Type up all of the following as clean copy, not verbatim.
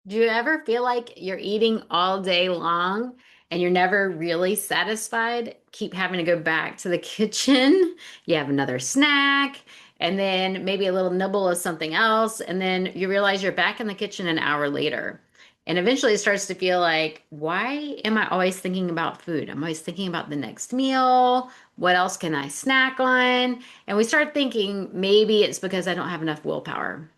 Do you ever feel like you're eating all day long and you're never really satisfied? Keep having to go back to the kitchen. You have another snack and then maybe a little nibble of something else. And then you realize you're back in the kitchen an hour later. And eventually it starts to feel like, why am I always thinking about food? I'm always thinking about the next meal. What else can I snack on? And we start thinking maybe it's because I don't have enough willpower.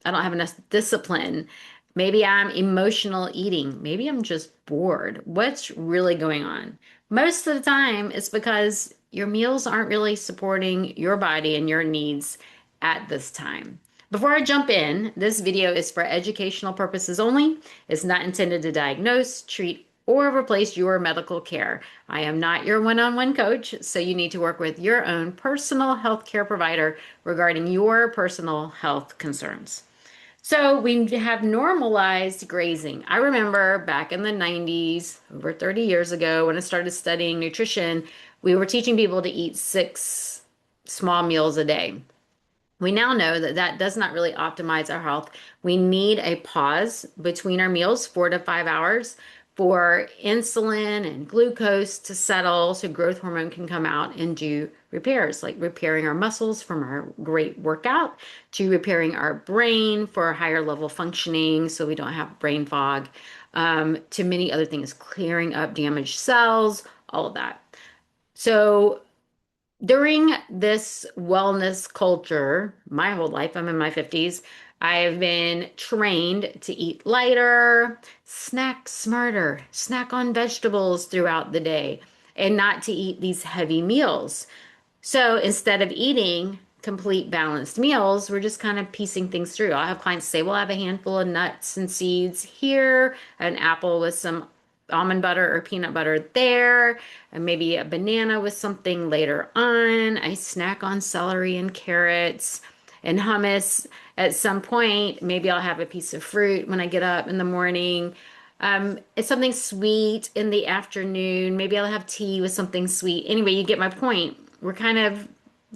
I don't have enough discipline. Maybe I'm emotional eating. Maybe I'm just bored. What's really going on? Most of the time, it's because your meals aren't really supporting your body and your needs at this time. Before I jump in, this video is for educational purposes only. It's not intended to diagnose, treat, or replace your medical care. I am not your one-on-one coach, so you need to work with your own personal health care provider regarding your personal health concerns. So we have normalized grazing. I remember back in the 90s, over 30 years ago, when I started studying nutrition, we were teaching people to eat 6 small meals a day. We now know that that does not really optimize our health. We need a pause between our meals, 4 to 5 hours, for insulin and glucose to settle so growth hormone can come out and do repairs, like repairing our muscles from our great workout to repairing our brain for higher level functioning so we don't have brain fog, to many other things, clearing up damaged cells, all of that. So during this wellness culture, my whole life, I'm in my 50s, I've been trained to eat lighter, snack smarter, snack on vegetables throughout the day, and not to eat these heavy meals. So instead of eating complete balanced meals, we're just kind of piecing things through. I'll have clients say, well, I have a handful of nuts and seeds here, an apple with some almond butter or peanut butter there, and maybe a banana with something later on. I snack on celery and carrots and hummus. At some point, maybe I'll have a piece of fruit when I get up in the morning. It's something sweet in the afternoon. Maybe I'll have tea with something sweet. Anyway, you get my point.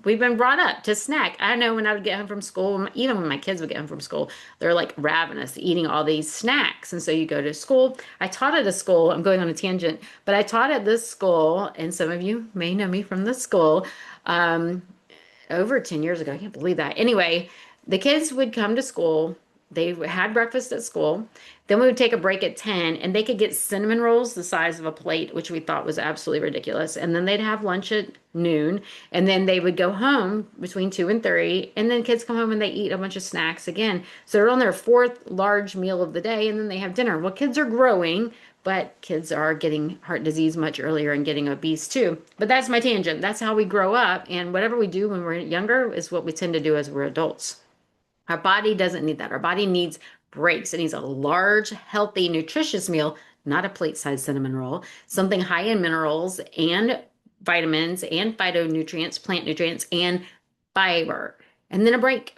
We've been brought up to snack. I know when I would get home from school, even when my kids would get home from school, they're like ravenous, eating all these snacks. And so you go to school. I taught at a school, I'm going on a tangent, but I taught at this school, and some of you may know me from this school, um, over 10 years ago. I can't believe that. Anyway, the kids would come to school. They had breakfast at school. Then we would take a break at 10 and they could get cinnamon rolls the size of a plate, which we thought was absolutely ridiculous. And then they'd have lunch at noon and then they would go home between 2 and 3. And then kids come home and they eat a bunch of snacks again. So they're on their fourth large meal of the day and then they have dinner. Well, kids are growing, but kids are getting heart disease much earlier and getting obese too. But that's my tangent. That's how we grow up. And whatever we do when we're younger is what we tend to do as we're adults. Our body doesn't need that. Our body needs breaks. It needs a large, healthy, nutritious meal, not a plate-sized cinnamon roll, something high in minerals and vitamins and phytonutrients, plant nutrients, and fiber. And then a break,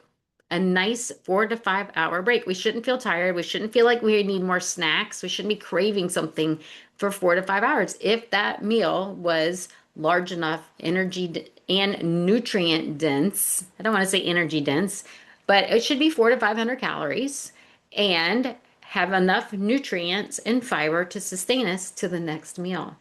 a nice 4 to 5 hour break. We shouldn't feel tired. We shouldn't feel like we need more snacks. We shouldn't be craving something for 4 to 5 hours. If that meal was large enough, energy and nutrient dense, I don't want to say energy dense, but it should be 400 to 500 calories and have enough nutrients and fiber to sustain us to the next meal.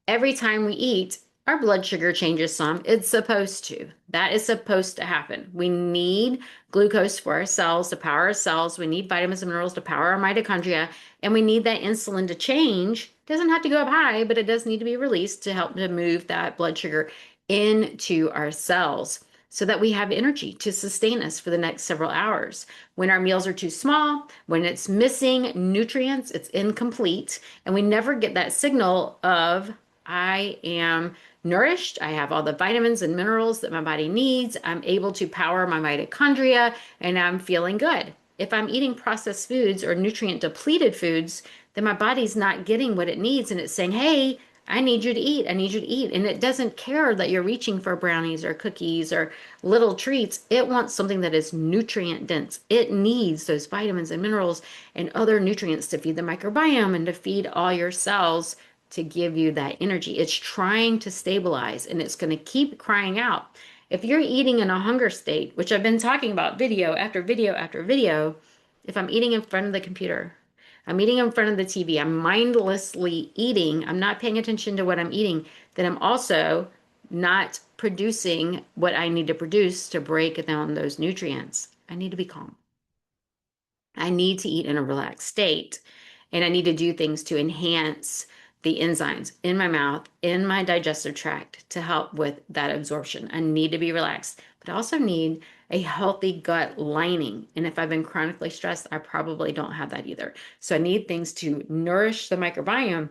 Every time we eat, our blood sugar changes some. It's supposed to. That is supposed to happen. We need glucose for our cells to power our cells. We need vitamins and minerals to power our mitochondria. And we need that insulin to change. It doesn't have to go up high, but it does need to be released to help to move that blood sugar into our cells so that we have energy to sustain us for the next several hours. When our meals are too small, when it's missing nutrients, it's incomplete, and we never get that signal of I am nourished. I have all the vitamins and minerals that my body needs. I'm able to power my mitochondria and I'm feeling good. If I'm eating processed foods or nutrient depleted foods, then my body's not getting what it needs and it's saying, hey, I need you to eat. I need you to eat. And it doesn't care that you're reaching for brownies or cookies or little treats. It wants something that is nutrient dense. It needs those vitamins and minerals and other nutrients to feed the microbiome and to feed all your cells to give you that energy. It's trying to stabilize and it's going to keep crying out. If you're eating in a hunger state, which I've been talking about video after video after video, if I'm eating in front of the computer, I'm eating in front of the TV, I'm mindlessly eating, I'm not paying attention to what I'm eating, then I'm also not producing what I need to produce to break down those nutrients. I need to be calm. I need to eat in a relaxed state, and I need to do things to enhance the enzymes in my mouth, in my digestive tract to help with that absorption. I need to be relaxed, but I also need a healthy gut lining. And if I've been chronically stressed, I probably don't have that either. So I need things to nourish the microbiome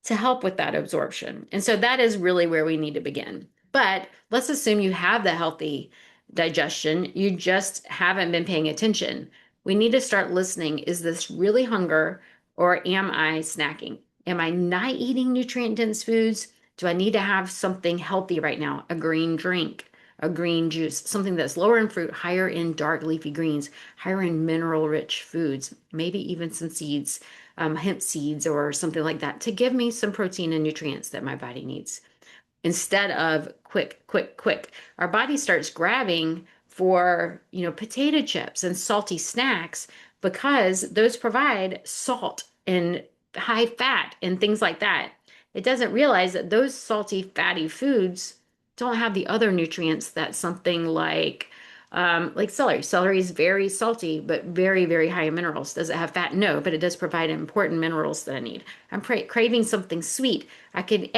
to help with that absorption. And so that is really where we need to begin. But let's assume you have the healthy digestion, you just haven't been paying attention. We need to start listening. Is this really hunger or am I snacking? Am I not eating nutrient dense foods? Do I need to have something healthy right now? A green drink, a green juice, something that's lower in fruit, higher in dark leafy greens, higher in mineral rich foods, maybe even some seeds, hemp seeds or something like that to give me some protein and nutrients that my body needs instead of quick, quick, quick. Our body starts grabbing for, potato chips and salty snacks because those provide salt and high fat and things like that. It doesn't realize that those salty, fatty foods don't have the other nutrients that something like celery. Celery is very salty, but very, very high in minerals. Does it have fat? No, but it does provide important minerals that I need. I'm craving something sweet. I could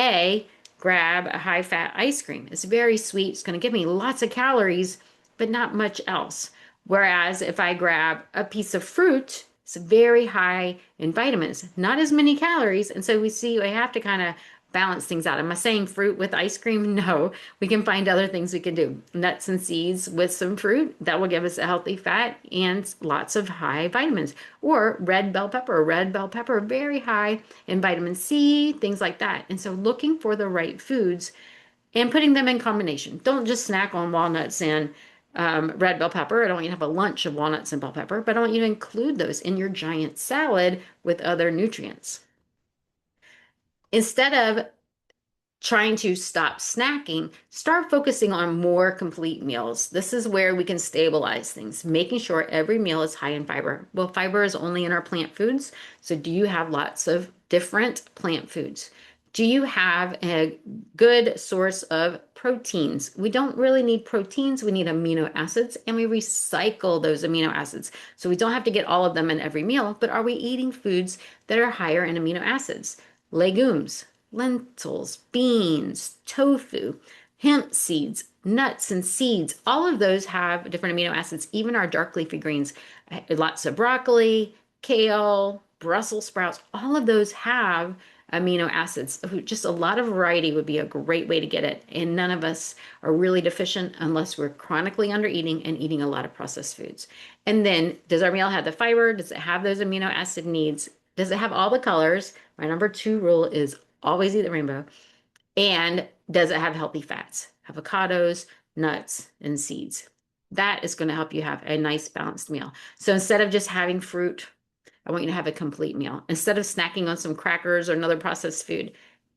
grab a high fat ice cream. It's very sweet. It's going to give me lots of calories, but not much else. Whereas if I grab a piece of fruit, it's very high in vitamins, not as many calories. And so we have to kind of balance things out. Am I saying fruit with ice cream? No, we can find other things we can do. Nuts and seeds with some fruit that will give us a healthy fat and lots of high vitamins. Or red bell pepper, very high in vitamin C, things like that. And so looking for the right foods and putting them in combination. Don't just snack on walnuts and red bell pepper. I don't want you to have a lunch of walnuts and bell pepper, but I want you to include those in your giant salad with other nutrients. Instead of trying to stop snacking, start focusing on more complete meals. This is where we can stabilize things, making sure every meal is high in fiber. Well, fiber is only in our plant foods. So, do you have lots of different plant foods? Do you have a good source of proteins? We don't really need proteins, we need amino acids, and we recycle those amino acids. So, we don't have to get all of them in every meal, but are we eating foods that are higher in amino acids? Legumes, lentils, beans, tofu, hemp seeds, nuts and seeds, all of those have different amino acids, even our dark leafy greens. Lots of broccoli, kale, Brussels sprouts, all of those have amino acids. Just a lot of variety would be a great way to get it. And none of us are really deficient unless we're chronically under eating and eating a lot of processed foods. And then, does our meal have the fiber? Does it have those amino acid needs? Does it have all the colors? My number two rule is always eat the rainbow. And does it have healthy fats? Avocados, nuts, and seeds. That is going to help you have a nice balanced meal. So instead of just having fruit, I want you to have a complete meal. Instead of snacking on some crackers or another processed food,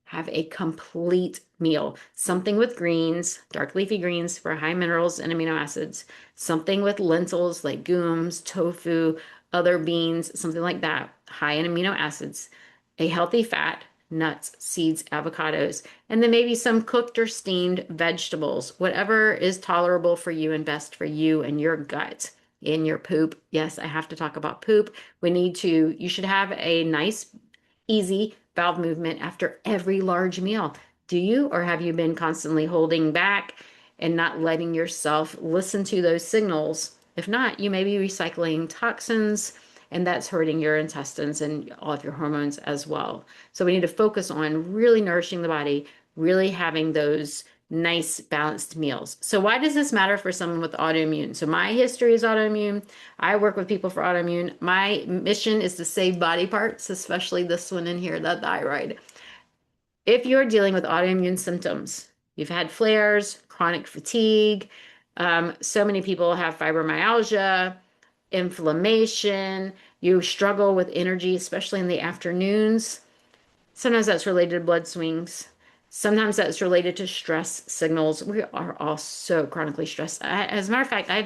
have a complete meal. Something with greens, dark leafy greens for high minerals and amino acids. Something with lentils, legumes, tofu, other beans, something like that, high in amino acids. A healthy fat, nuts, seeds, avocados, and then maybe some cooked or steamed vegetables, whatever is tolerable for you and best for you and your gut. In your poop. Yes, I have to talk about poop. You should have a nice, easy bowel movement after every large meal. Do you, or have you been constantly holding back and not letting yourself listen to those signals? If not, you may be recycling toxins, and that's hurting your intestines and all of your hormones as well. So we need to focus on really nourishing the body, really having those nice balanced meals. So why does this matter for someone with autoimmune? So my history is autoimmune. I work with people for autoimmune. My mission is to save body parts, especially this one in here, the thyroid. If you're dealing with autoimmune symptoms, you've had flares, chronic fatigue, so many people have fibromyalgia, inflammation, you struggle with energy, especially in the afternoons. Sometimes that's related to blood swings. Sometimes that's related to stress signals. We are all so chronically stressed. As a matter of fact, I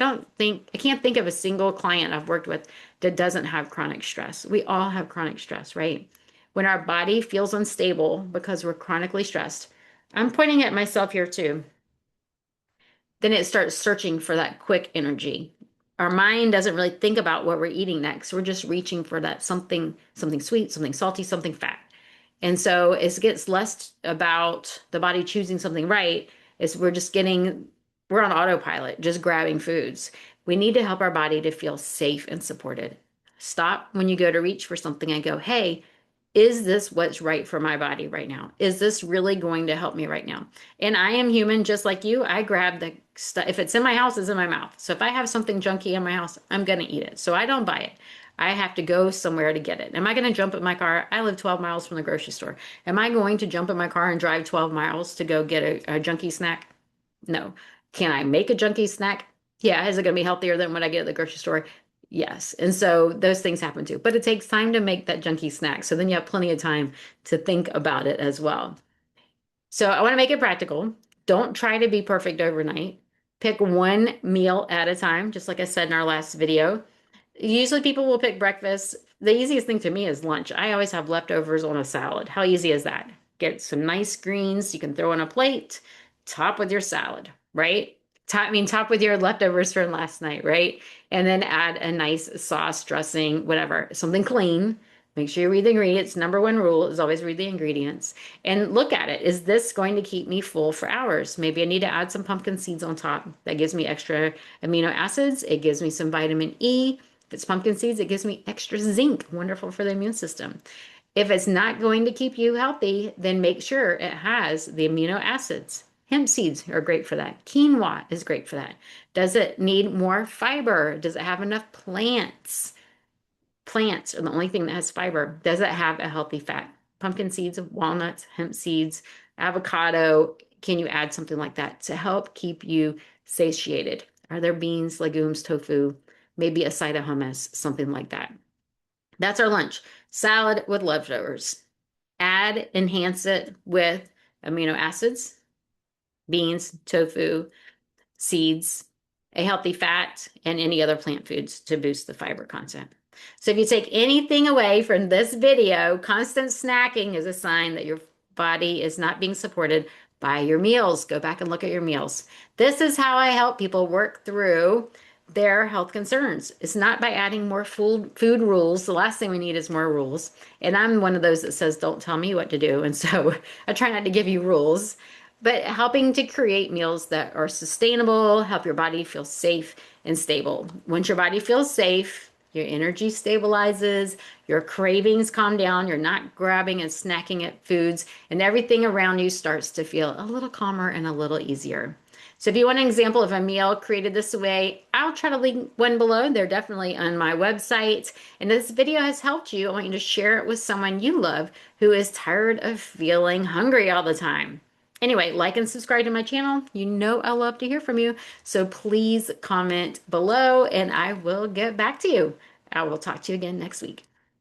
can't think of a single client I've worked with that doesn't have chronic stress. We all have chronic stress, right? When our body feels unstable because we're chronically stressed, I'm pointing at myself here too, then it starts searching for that quick energy. Our mind doesn't really think about what we're eating next. We're just reaching for that something sweet, something salty, something fat. And so it gets less about the body choosing something right. Is we're on autopilot, just grabbing foods. We need to help our body to feel safe and supported. Stop when you go to reach for something and go, hey, is this what's right for my body right now? Is this really going to help me right now? And I am human just like you. I grab the stuff. If it's in my house, it's in my mouth. So if I have something junky in my house, I'm going to eat it. So I don't buy it. I have to go somewhere to get it. Am I going to jump in my car? I live 12 miles from the grocery store. Am I going to jump in my car and drive 12 miles to go get a junky snack? No. Can I make a junky snack? Yeah. Is it going to be healthier than what I get at the grocery store? Yes. And so those things happen too. But it takes time to make that junky snack. So then you have plenty of time to think about it as well. So I want to make it practical. Don't try to be perfect overnight. Pick one meal at a time, just like I said in our last video. Usually people will pick breakfast. The easiest thing to me is lunch. I always have leftovers on a salad. How easy is that? Get some nice greens you can throw on a plate, top with your salad, right? Top with your leftovers from last night, right? And then add a nice sauce, dressing, whatever, something clean. Make sure you read the ingredients. Number one rule is always read the ingredients and look at it. Is this going to keep me full for hours? Maybe I need to add some pumpkin seeds on top. That gives me extra amino acids. It gives me some vitamin E. If it's pumpkin seeds, it gives me extra zinc, wonderful for the immune system. If it's not going to keep you healthy, then make sure it has the amino acids. Hemp seeds are great for that. Quinoa is great for that. Does it need more fiber? Does it have enough plants? Plants are the only thing that has fiber. Does it have a healthy fat? Pumpkin seeds, walnuts, hemp seeds, avocado. Can you add something like that to help keep you satiated? Are there beans, legumes, tofu, maybe a side of hummus, something like that? That's our lunch. Salad with leftovers. Enhance it with amino acids, beans, tofu, seeds, a healthy fat, and any other plant foods to boost the fiber content. So if you take anything away from this video, constant snacking is a sign that your body is not being supported by your meals. Go back and look at your meals. This is how I help people work through their health concerns. It's not by adding more food rules. The last thing we need is more rules. And I'm one of those that says, don't tell me what to do. And so I try not to give you rules, but helping to create meals that are sustainable, help your body feel safe and stable. Once your body feels safe, your energy stabilizes, your cravings calm down, you're not grabbing and snacking at foods, and everything around you starts to feel a little calmer and a little easier. So if you want an example of a meal created this way, I'll try to link one below. They're definitely on my website. And if this video has helped you, I want you to share it with someone you love who is tired of feeling hungry all the time. Anyway, like and subscribe to my channel. You know I love to hear from you. So please comment below and I will get back to you. I will talk to you again next week.